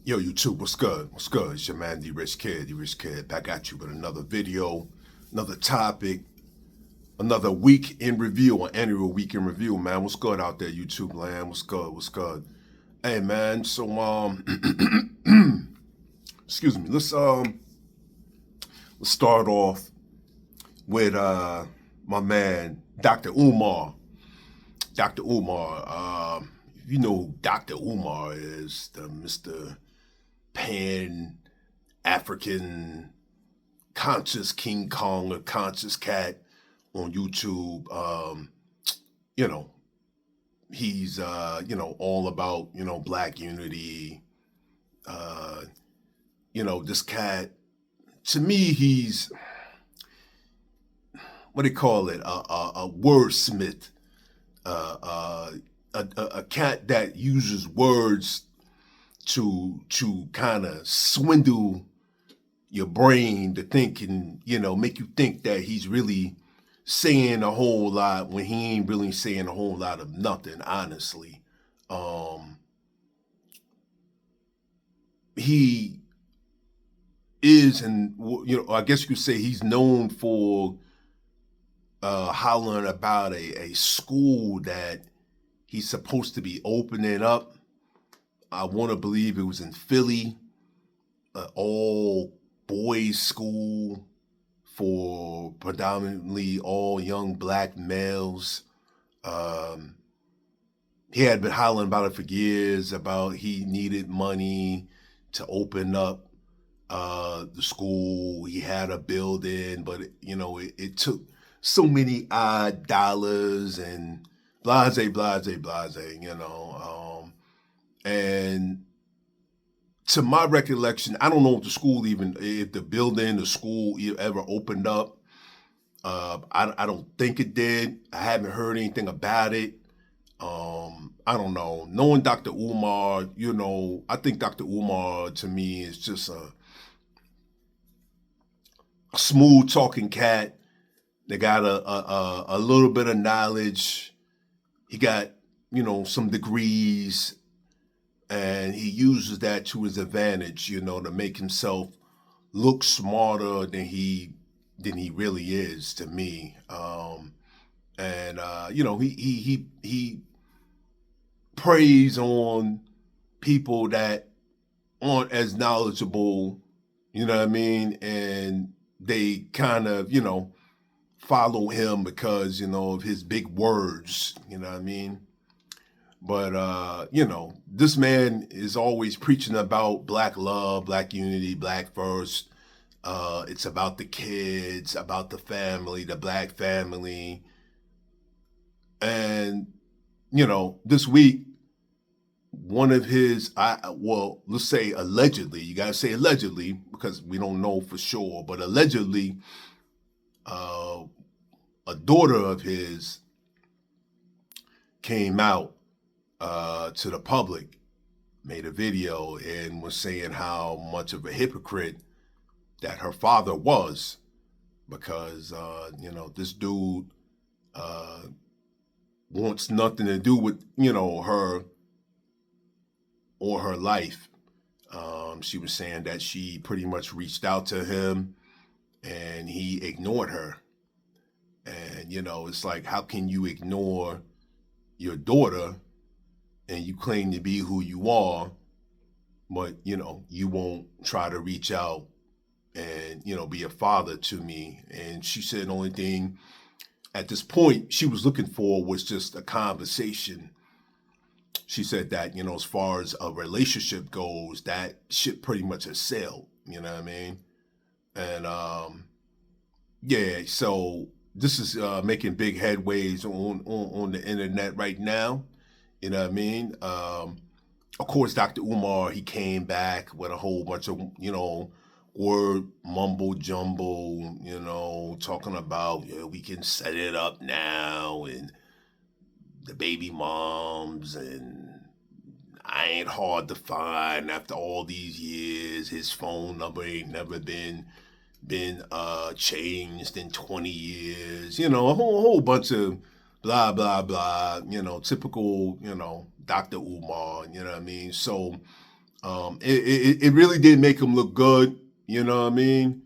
Yo, YouTube, what's good? What's good? It's your man, D Rich Kid, back at you with another video, another topic, another week in review, or annual week in review, man. What's good out there, YouTube land? What's good? What's good? Hey, man. So, excuse me. Let's start off with my man, Dr. Umar. Dr. Umar. You know who Dr. Umar is, the Mr. Pan African conscious King Kong or conscious cat on YouTube. You know, he's all about black unity. Uh, this cat, to me, he's what do they call it? A wordsmith. A cat that uses words to kind of swindle your brain to think and make you think that he's really saying a whole lot when he ain't really saying a whole lot of nothing, honestly. He is, and I guess you could say he's known for hollering about a school that he's supposed to be opening up. I want to believe it was in Philly, all boys school for predominantly all young black males. He had been hollering about it for years, about he needed money to open up the school. He had a building, but it took so many odd dollars and blase, and to my recollection, I don't know if the school if the building, the school ever opened up. I don't think it did. I haven't heard anything about it. I don't know. Knowing Dr. Umar, I think Dr. Umar to me is just a smooth talking cat. They got a little bit of knowledge. He got some degrees, and he uses that to his advantage, to make himself look smarter than he really is to me. He preys on people that aren't as knowledgeable, you know what I mean, and they kind of follow him because of his big words, you know what I mean. But this man is always preaching about black love, black unity, black first. It's about the kids, about the family, the black family. And this week, one of his, let's say allegedly, you gotta say allegedly because we don't know for sure, but allegedly, a daughter of his came out to the public, made a video, and was saying how much of a hypocrite that her father was, because this dude wants nothing to do with her or her life. She was saying that she pretty much reached out to him and he ignored her. And it's like, how can you ignore your daughter and you claim to be who you are, but you won't try to reach out and be a father to me? And she said the only thing at this point she was looking for was just a conversation. She said that as far as a relationship goes, that shit pretty much has sailed, you know what I mean. And yeah, so this is making big headways on the internet right now, you know what I mean. Of course, Dr. Umar, he came back with a whole bunch of word mumbo jumbo, talking about we can set it up now and the baby moms, and I ain't hard to find after all these years. His phone number ain't never been changed in 20 years. A whole bunch of blah blah blah. Typical Dr. Umar. You know what I mean? So It really did make him look good. You know what I mean?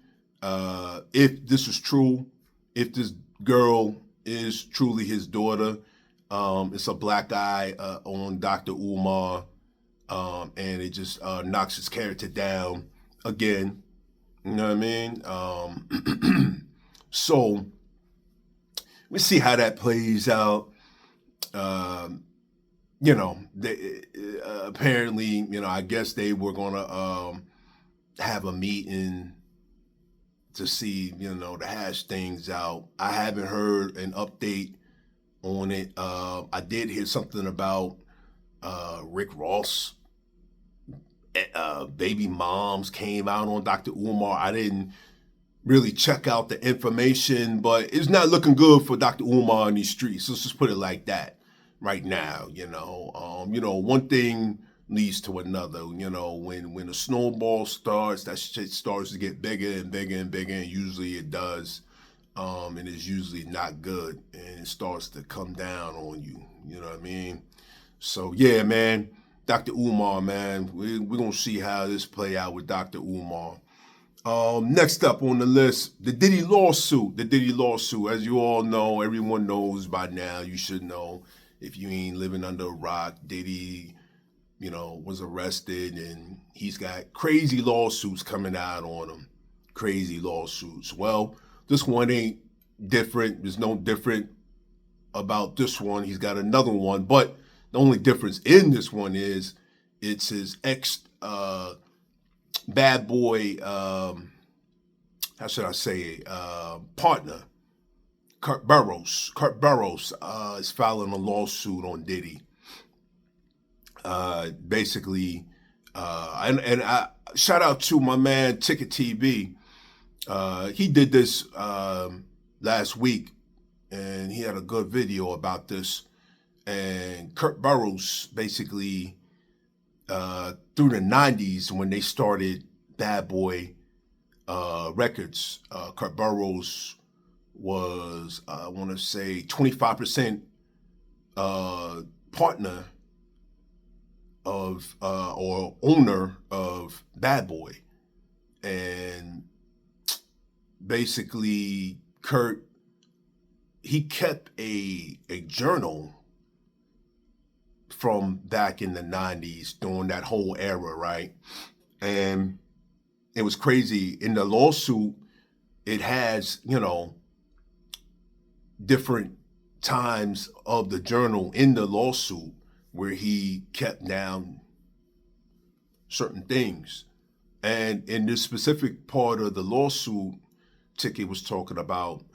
If this is true, if this girl is truly his daughter, it's a black eye on Dr. Umar, and it just knocks his character down again. You know what I mean? So we see how that plays out. Apparently, I guess they were gonna have a meeting to see, to hash things out. I haven't heard an update on it. I did hear something about Rick Ross. Baby moms came out on Dr. Umar. I didn't really check out the information, but it's not looking good for Dr. Umar in these streets. Let's just put it like that right now. One thing leads to another. When a snowball starts, that shit starts to get bigger and bigger and bigger, and usually it does. And it's usually not good, and it starts to come down on you. You know what I mean? So yeah, man, Dr. Umar, man, we're gonna see how this play out with Dr. Umar. Next up on the list, the Diddy lawsuit. The Diddy lawsuit, as you all know, everyone knows by now. You should know if you ain't living under a rock. Diddy, was arrested, and he's got crazy lawsuits coming out on him. Crazy lawsuits. Well, this one ain't different. There's no different about this one. He's got another one, but the only difference in this one is it's his ex bad boy, how should I say, partner, Kurt Burrows. Kurt Burrows is filing a lawsuit on Diddy. Basically, and I shout out to my man Ticket TV. He did this last week, and he had a good video about this. And Kurt Burrows basically, through the 90s when they started Bad Boy Records, Kurt Burrows was, I want to say, 25% partner of or owner of Bad Boy. And basically, Kurt, he kept a journal from back in the 90s during that whole era, right? And it was crazy. In the lawsuit, it has, different times of the journal in the lawsuit where he kept down certain things. And in this specific part of the lawsuit, Ticket was talking about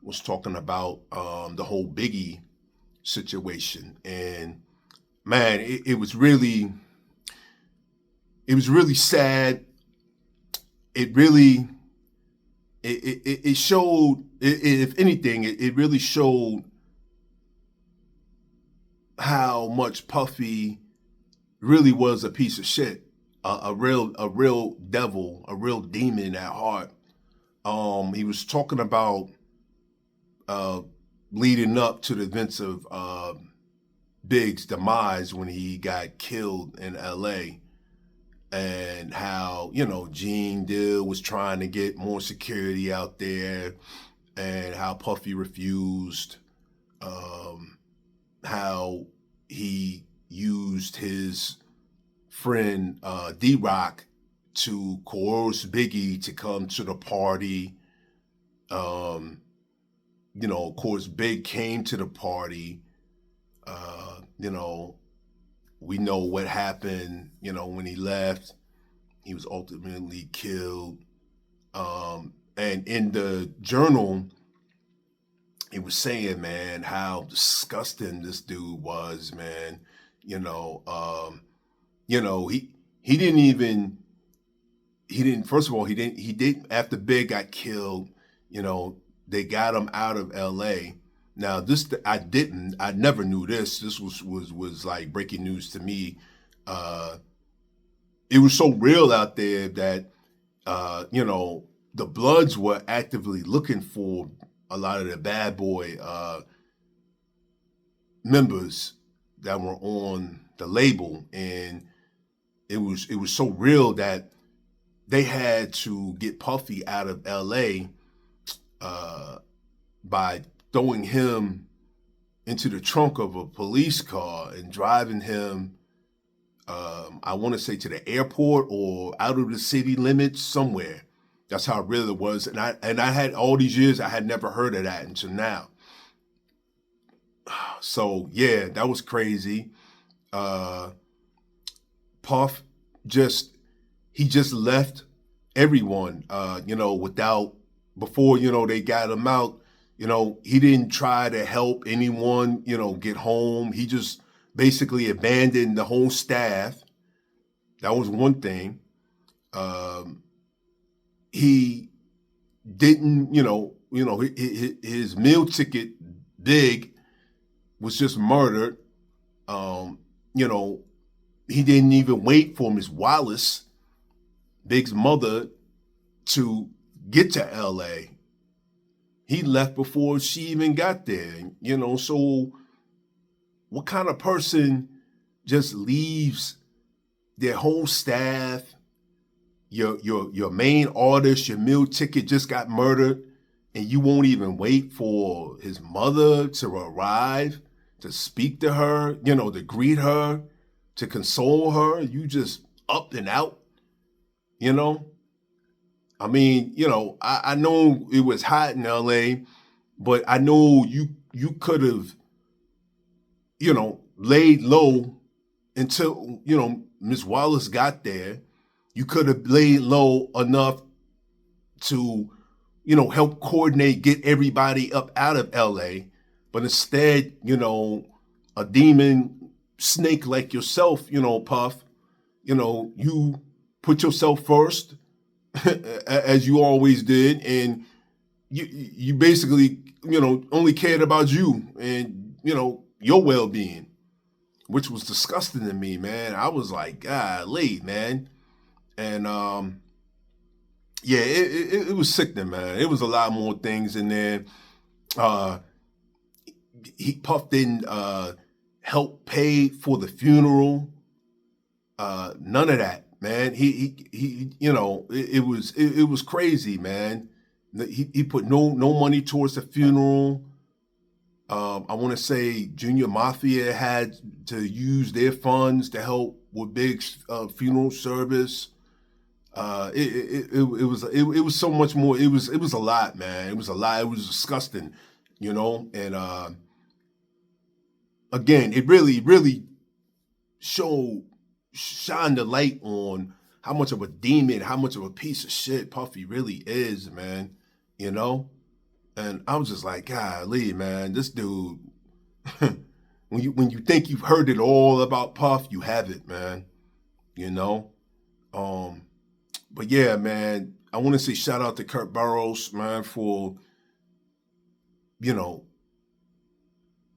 the whole Biggie situation. And man, it was really sad. It really, it showed, if anything, it really showed how much Puffy really was a piece of shit, a real devil, a real demon at heart. He was talking about leading up to the events of Big's demise when he got killed in LA, and how, Gene Deal was trying to get more security out there, and how Puffy refused, how he used his friend D-Rock to coerce Biggie to come to the party. Of course, Big came to the party. We know what happened, when he left. He was ultimately killed. And in the journal, it was saying, man, how disgusting this dude was, man. He didn't, first of all, he didn't, after Big got killed, they got him out of LA. Now I never knew this. This was like breaking news to me. It was so real out there that, the Bloods were actively looking for a lot of the Bad Boy members that were on the label. And it was so real that they had to get Puffy out of L.A. By throwing him into the trunk of a police car and driving him, I want to say to the airport or out of the city limits somewhere. That's how real it was. And I had all these years, I had never heard of that until now. So yeah, that was crazy. Puff he just left everyone, without, before, they got him out, he didn't try to help anyone, get home. He just basically abandoned the whole staff. That was one thing. He didn't, his meal ticket, Big, was just murdered. He didn't even wait for Miss Wallace, Big's mother, to get to LA. He left before she even got there. So what kind of person just leaves their whole staff, your main artist, your meal ticket just got murdered, and you won't even wait for his mother to arrive, to speak to her, to greet her, to console her? You just up and out, I mean, I know it was hot in LA, but I know you could have, laid low until, Miss Wallace got there. You could have laid low enough to, help coordinate, get everybody up out of LA. But instead, a demon snake like yourself, Puff, you put yourself first, as you always did, and you basically, only cared about you and, your well-being, which was disgusting to me, man. I was like, golly, man. And yeah, it was sickening, man. It was a lot more things in there. Puff didn't help pay for the funeral. None of that, man. It was crazy, man. He put no money towards the funeral. I want to say Junior Mafia had to use their funds to help with Big's funeral service. It was so much more. It was a lot, man. It was a lot. It was disgusting, and again, it really shined the light on how much of a demon, how much of a piece of shit Puffy really is, man. And I was just like, golly, man, this dude. when you think you've heard it all about Puff, you haven't, man. But yeah, man, I want to say shout out to Kurt Burrows, man, for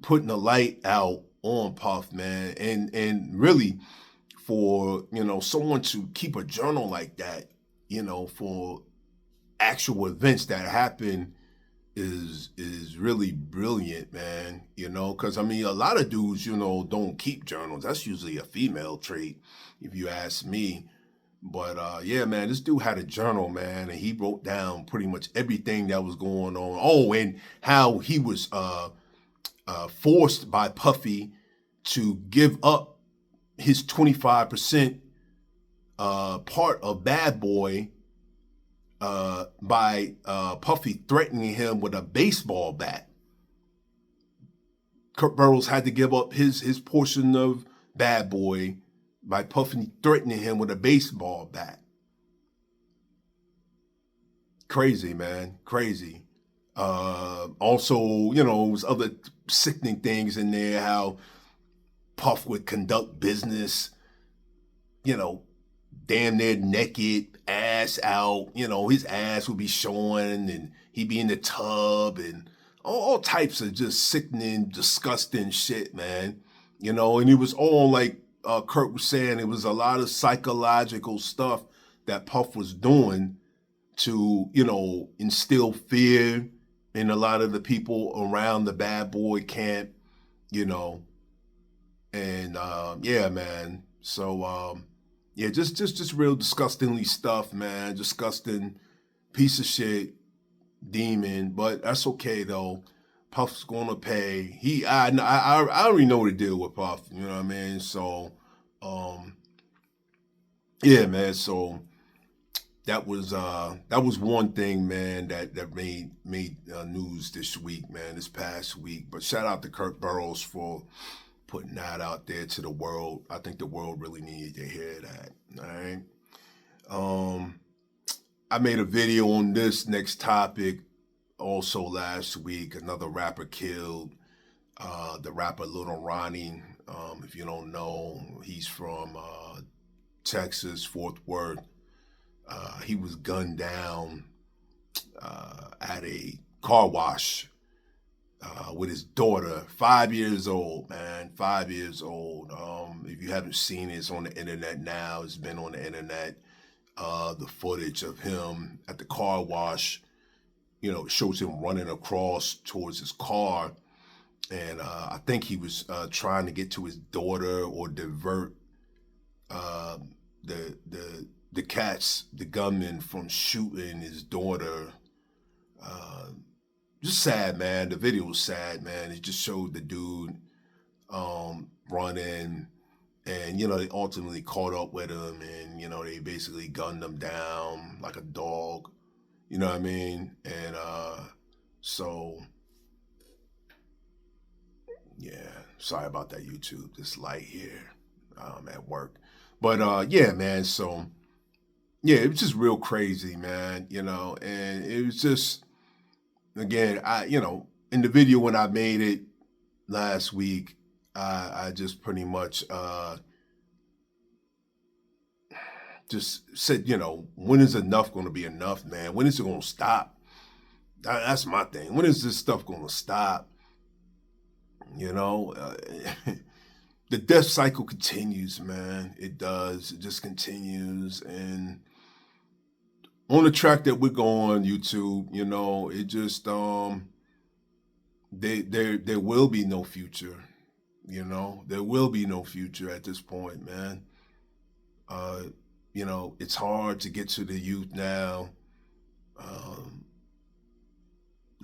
putting the light out on Puff, man, and really for someone to keep a journal like that, for actual events that happen is really brilliant, man. Because I mean, a lot of dudes, don't keep journals. That's usually a female trait, if you ask me. But yeah, man, this dude had a journal, man, and he wrote down pretty much everything that was going on. Oh, and how he was forced by Puffy to give up his 25% part of Bad Boy by Puffy threatening him with a baseball bat. Kurt Burrows had to give up his portion of Bad Boy by Puffy threatening him with a baseball bat. Crazy, man. Crazy. Also, there was other sickening things in there, how Puff would conduct business, damn near naked, ass out, his ass would be showing and he'd be in the tub and all types of just sickening, disgusting shit, man. And it was all like Kurt was saying, it was a lot of psychological stuff that Puff was doing to, instill fear in a lot of the people around the Bad Boy camp, and yeah, man. So Yeah, just real disgustingly stuff, man. Disgusting piece of shit demon, but that's okay though. Puff's gonna pay. I already know what to deal with Puff. You know what I mean? So, um, yeah, man. So that was one thing, man, that made news this week, man, this past week. But shout out to Kurt Burrows for putting that out there to the world. I think the world really needed to hear that. All right. Um, I made a video on this next topic also last week. Another rapper killed. The rapper Little Ronnie. If you don't know, he's from Texas, Fort Worth. He was gunned down at a car wash with his daughter, 5 years old, man, 5 years old. If you haven't seen it, it's on the internet now. It's been on the internet. The footage of him at the car wash, shows him running across towards his car. And I think he was trying to get to his daughter or divert uh, the cats, the gunmen, from shooting his daughter. Uh, just sad, man. The video was sad, man. It just showed the dude running, and they ultimately caught up with him, and they basically gunned him down like a dog. You know what I mean? And so yeah, sorry about that, YouTube. This light here at work, but yeah, man. So yeah, it was just real crazy, man. And it was just, again, in the video when I made it last week, I just pretty much just said, when is enough going to be enough, man? When is it going to stop? That's my thing. When is this stuff going to stop? The death cycle continues, man. It does. It just continues. And on the track that we're going, YouTube, it just there will be no future. There will be no future at this point, man. It's hard to get to the youth now.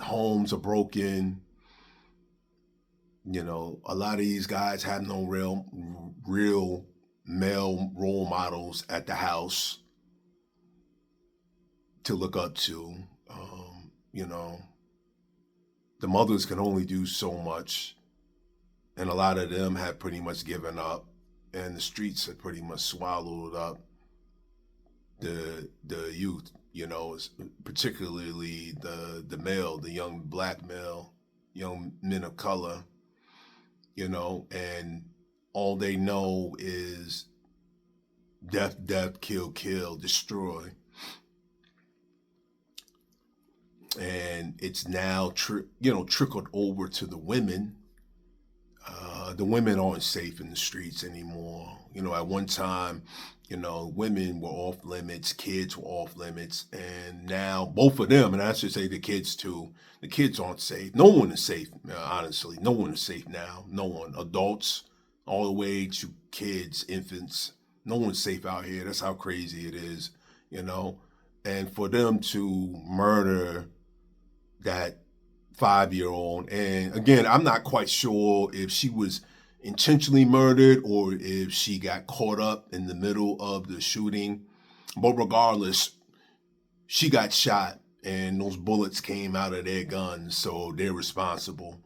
Homes are broken. A lot of these guys have no real male role models at the house to look up to. The mothers can only do so much, and a lot of them have pretty much given up, and the streets have pretty much swallowed up the youth, particularly the male, the young black male, young men of color, and all they know is death, kill, destroy. And it's now trickled over to the women. The women aren't safe in the streets anymore. At one time, women were off limits, kids were off limits, and now both of them, and I should say the kids too, the kids aren't safe. No one is safe, honestly. No one is safe now. No one. Adults, all the way to kids, infants. No one's safe out here. That's how crazy it is, And for them to murder that 5-year-old, and again, I'm not quite sure if she was intentionally murdered or if she got caught up in the middle of the shooting. But regardless, she got shot and those bullets came out of their guns, so they're responsible.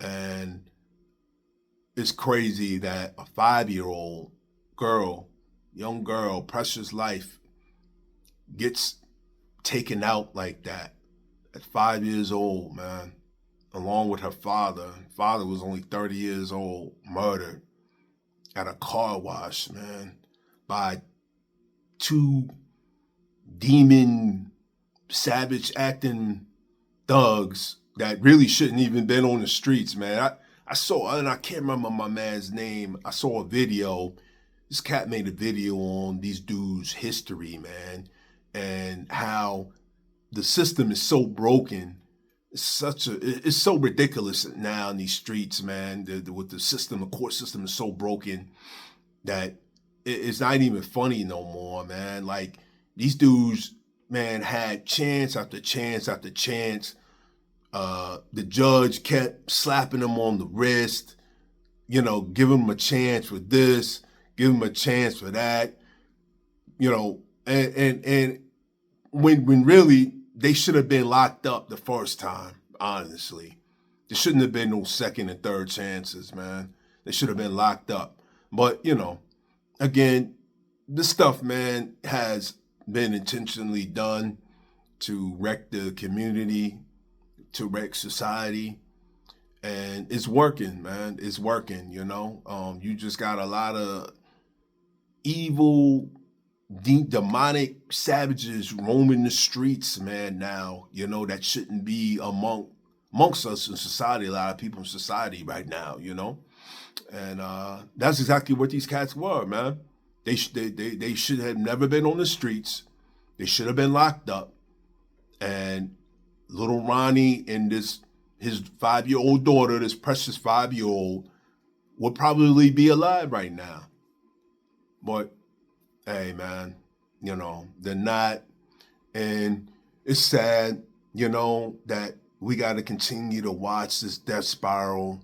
And it's crazy that a 5-year-old girl, young girl, precious life, gets taken out like that at 5 years old, man, along with her father. Father was only 30 years old, murdered at a car wash, man, by two demon, savage acting thugs that really shouldn't even been on the streets, man. I saw, and I can't remember my man's name. I saw a video. This cat made a video on these dudes' history, man, and how the system is so broken. It's so ridiculous now in these streets, man. With the system, the court system is so broken that it's not even funny no more, man. Like these dudes, man, had chance after chance after chance. The judge kept slapping them on the wrist, give them a chance for this, give them a chance for that, and when really they should have been locked up the first time, honestly. There shouldn't have been no second and third chances, man. They should have been locked up. But, again, this stuff, man, has been intentionally done to wreck the community, to wreck society. And it's working, man. It's working, You just got a lot of evil, demonic savages roaming the streets, man, now, that shouldn't be amongst us in society, a lot of people in society right now, And that's exactly what these cats were, man. They should have never been on the streets. They should have been locked up. And little Ronnie and his 5-year-old daughter, this precious 5-year-old, would probably be alive right now. But hey, man, they're not. And it's sad, that we got to continue to watch this death spiral,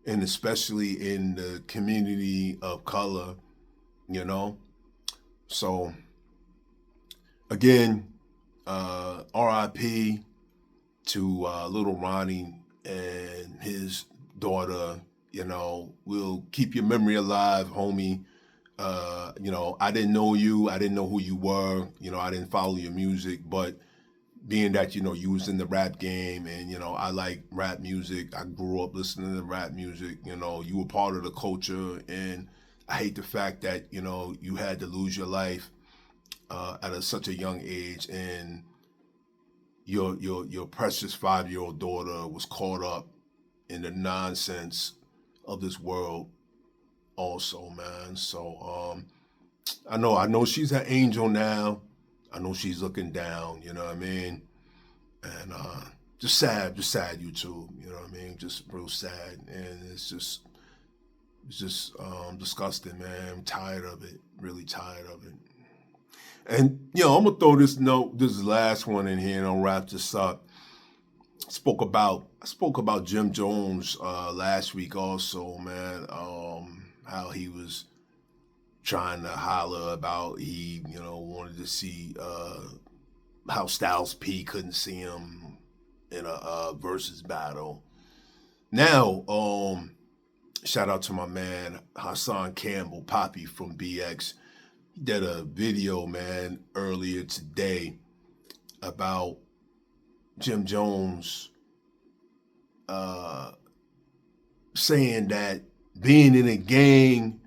and especially in the community of color, So, again, RIP to little Ronnie and his daughter. We'll keep your memory alive, homie. I didn't know you. I didn't know who you were. I didn't follow your music, but being that, you was in the rap game and, I like rap music. I grew up listening to rap music. You were part of the culture, and I hate the fact that, you had to lose your life at such a young age, and your precious 5-year-old daughter was caught up in the nonsense of this world also, man. So I know she's an angel now. I know she's looking down, you know what I mean? And just sad YouTube, you know what I mean? Just real sad. And it's just disgusting, man. I'm tired of it, really tired of it. And, I'm going to throw this last one in here and I'll wrap this up. I spoke about Jim Jones last week also, man. How he was trying to holler about he, wanted to see how Styles P couldn't see him in a versus battle. Now, shout out to my man Hassan Campbell, Poppy from BX. He did a video, man, earlier today about Jim Jones saying that being in a gang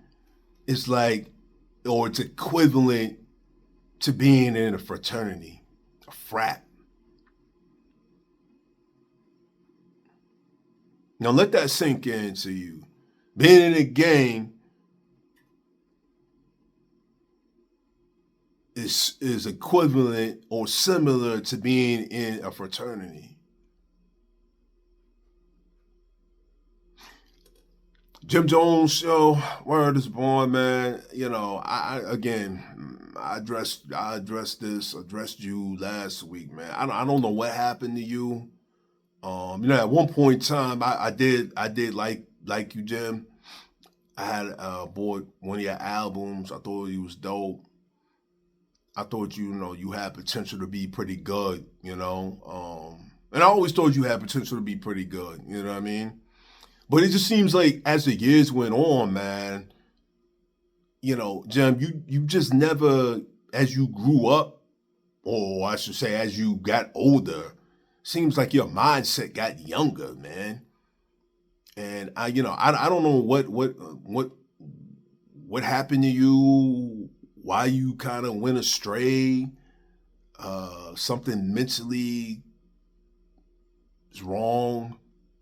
is like, or it's equivalent to being in a fraternity, a frat. Now let that sink into you. Being in a gang is equivalent or similar to being in a fraternity. Jim Jones show, word is born, man. I addressed you last week, man. I don't know what happened to you. At one point in time, I did like you, Jim. I had bought one of your albums. I thought you was dope. I thought you had potential to be pretty good, and I always thought you had potential to be pretty good. You know what I mean? But it just seems like as the years went on, man, Jim, you just never, as you grew up, or I should say, as you got older, seems like your mindset got younger, man. And I don't know what happened to you, why you kind of went astray, something mentally is wrong.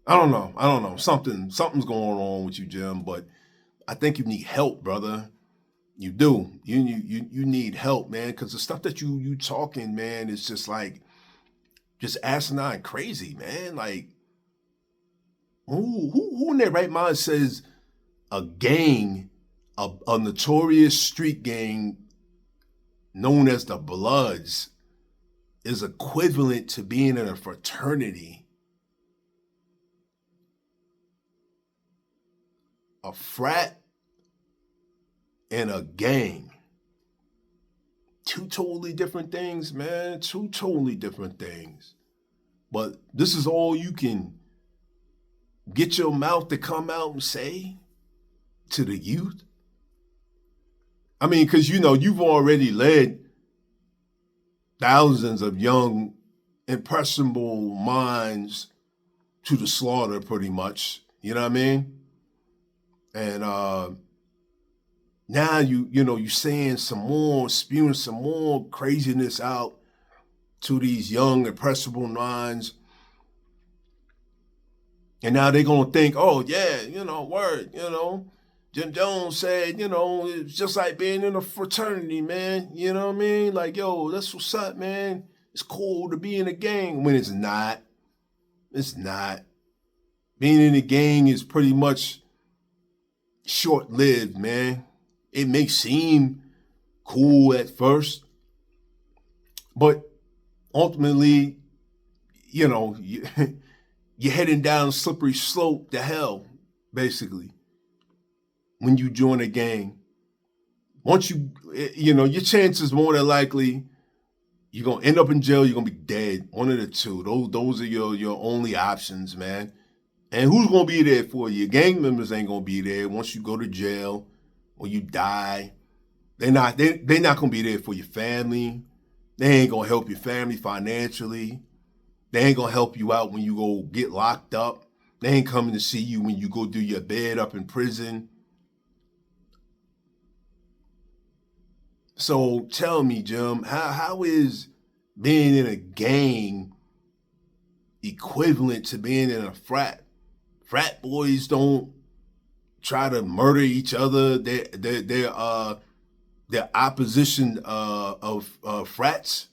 I don't know. Something's going on with you, Jim, but I think you need help, brother. You do. You need help, man, because the stuff that you talking, man, is just like just asinine crazy, man. Like who in their right mind says a gang a notorious street gang known as the Bloods is equivalent to being in a fraternity. A frat and a gang. Two totally different things, man. Two totally different things. But this is all you can get your mouth to come out and say to the youth. I mean, because, you've already led thousands of young, impressionable minds to the slaughter, pretty much. You know what I mean? And now you're saying some more, spewing some more craziness out to these young, impressionable minds. And now they're going to think, oh, yeah, word, Jim Jones said, it's just like being in a fraternity, man. You know what I mean? Like, yo, that's what's up, man. It's cool to be in a gang, when it's not. It's not. Being in a gang is pretty much short-lived, man. It may seem cool at first, but ultimately, you're heading down a slippery slope to hell, basically, when you join a gang. Once your chances more than likely, you're going to end up in jail, you're going to be dead. One of the two. Those are your only options, man. And who's going to be there for you? Gang members ain't going to be there once you go to jail or you die. They're not going to be there for your family. They ain't going to help your family financially. They ain't going to help you out when you go get locked up. They ain't coming to see you when you go do your bed up in prison. So tell me, Jim, how is being in a gang equivalent to being in a frat? Frat boys don't try to murder each other. They're opposition of frats.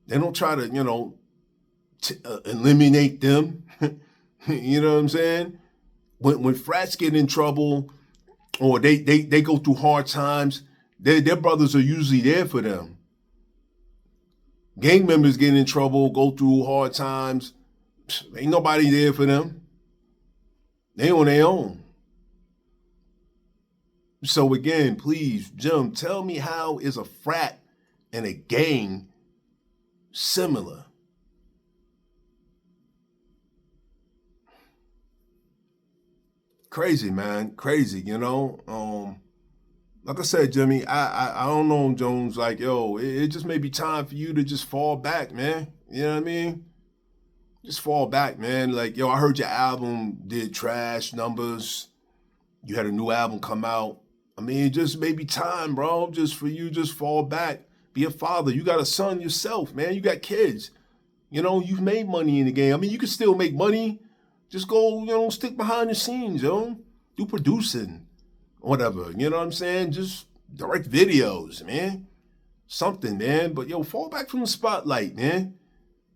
They don't try to, eliminate them. You know what I'm saying? When frats get in trouble or they go through hard times, their brothers are usually there for them. Gang members get in trouble, go through hard times, ain't nobody there for them. They on their own. So again, please, Jim, tell me, how is a frat and a gang similar? Crazy, man. Crazy, Like I said, Jimmy, I don't know, Jones. Like, yo, it just may be time for you to just fall back, man. You know what I mean? Just fall back, man. Like, yo, I heard your album did trash numbers. You had a new album come out. I mean, just maybe time, bro, just for you, just fall back. Be a father. You got a son yourself, man. You got kids. You've made money in the game. I mean, you can still make money. Just go, stick behind the scenes, do producing, whatever. You know what I'm saying? Just direct videos, man. Something, man. But, yo, fall back from the spotlight, man.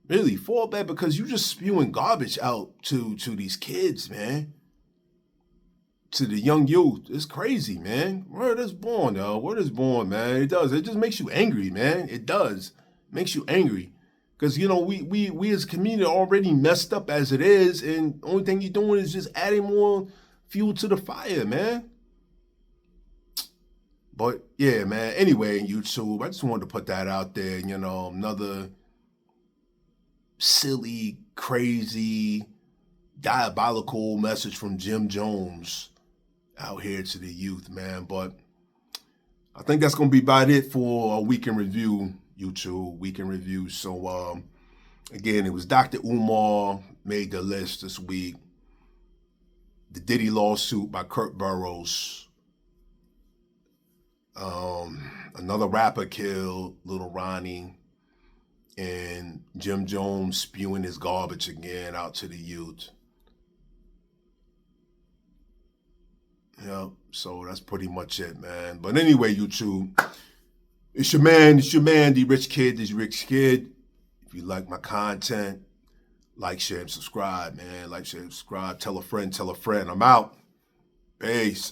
Really, fall back, because you just spewing garbage out to these kids, man. To the young youth. It's crazy, man. Word is born, though. Word is born, man. It does. It just makes you angry, man. It does. It makes you angry. Because, we as a community are already messed up as it is, and the only thing you're doing is just adding more fuel to the fire, man. But, yeah, man. Anyway, YouTube, I just wanted to put that out there. Another silly, crazy, diabolical message from Jim Jones out here to the youth, man. But I think that's going to be about it for a Week in Review, YouTube, Week in Review. So, again, it was Dr. Umar made the list this week. The Diddy lawsuit by Kurt Burrows. Another rapper killed, Little Ronnie. And Jim Jones spewing his garbage again out to the youth. Yeah, so that's pretty much it, man. But anyway, YouTube, it's your man, the Rich Kid, If you like my content, like, share, and subscribe, man. Like, share, subscribe. Tell a friend. I'm out. Peace.